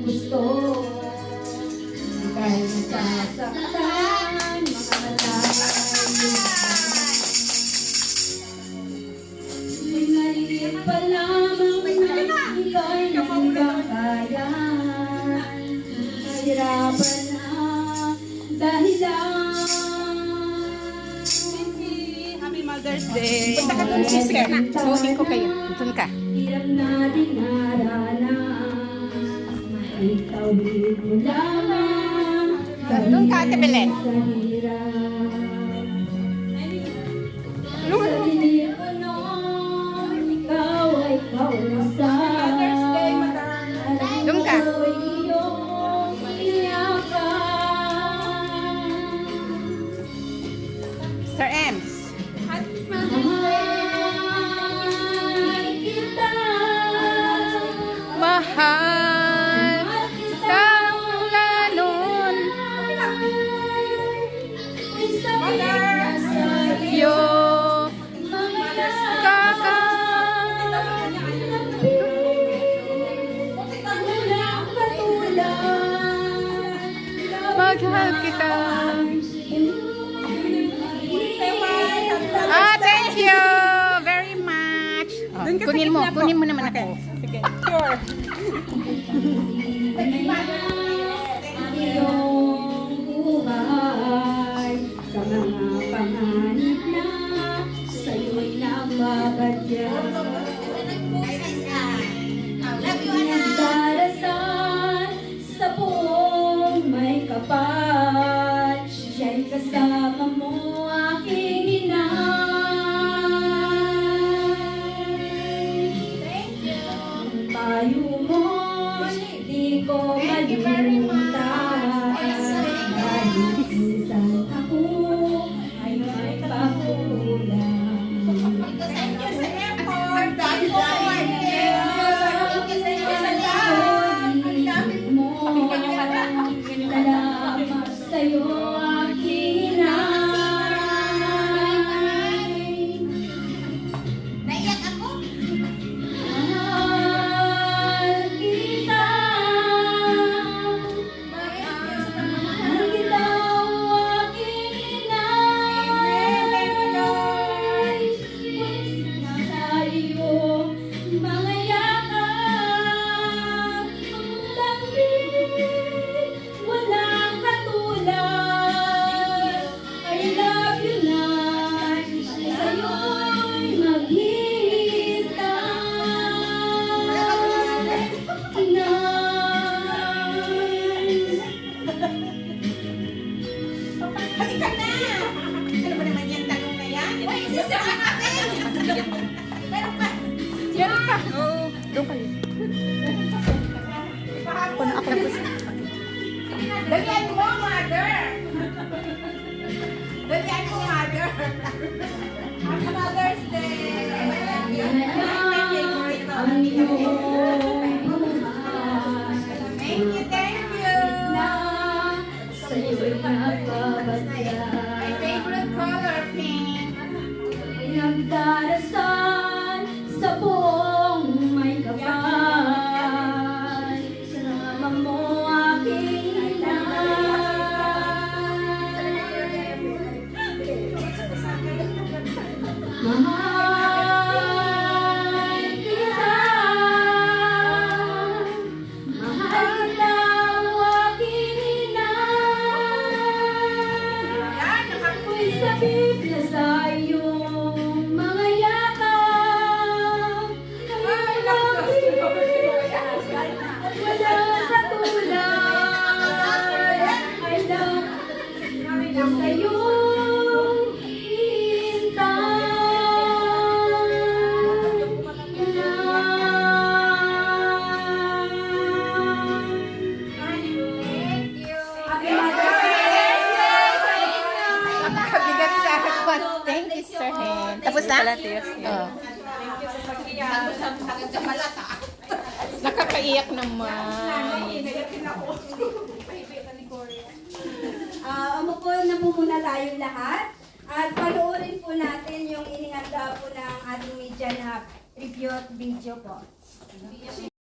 gusto. Kahit nasasaktan, makakalayo. May maliit pa lamang ikaw'y nanggabayan. Mahirapan ang dahilan. Happy Mother's Day. Punta ka dun, sister. Voting ko kayo. Dun ka. Hirap na dinaranas, maitawid mo lamang. Doon ka, Ate Belen. Sa hirap. Sa dilim mo noon, ikaw ay kaunasal. Mother's Day, Madam. Doon ka. At ikaw ay iyong iyakan. Sir Ems. Mahal kita. Mahal sa mula noon. Yo. Kaka. Mahal kita. Ah, thank you very much. Oh, kunin mo naman ako. Sige. Sure. Iyong buhay sa mga panganib na sa'yo'y nababadya. Nagdarasal sa buong may kapal, siya'y kasama mo aking inay. Tayo mo'y di ko malimutan. Kahit minsan ako ay may pakulang. Salamat sa'yo aking inay. Mahal kita. Mahal kita aking inay. Nasa iyong mga yakap, ang lambing, walang katulad. I love you na, sa'yo'y maghihintay. Halika na! Ano ba naman yan? Tanong na yan? Uy, sister, akin! Meron pa! Yan ka. Oh, doon ka. Ako na ako. Dalian mo, mother! Dalian mo, mother! Happy Mother's Day! Ang iyong Thank you, thank you! na sa'yo'y nagpabadya. My favorite color, pink! Nagdarasal sa buong may kapal, sama mo aking inay. Mahal kita. Mahal kita aking inay. Ako'y sakit na sa iyong mga yakap. Ay, lambing, walang katulad. I love you sa iyong Kabigat sa akin. Thank you, Sir Hen. Tapos na? Oh. Nakakaiyak naman. Umupo na po muna tayong lahat at panoorin po natin yung inihanda po ng ating media na tribute video po.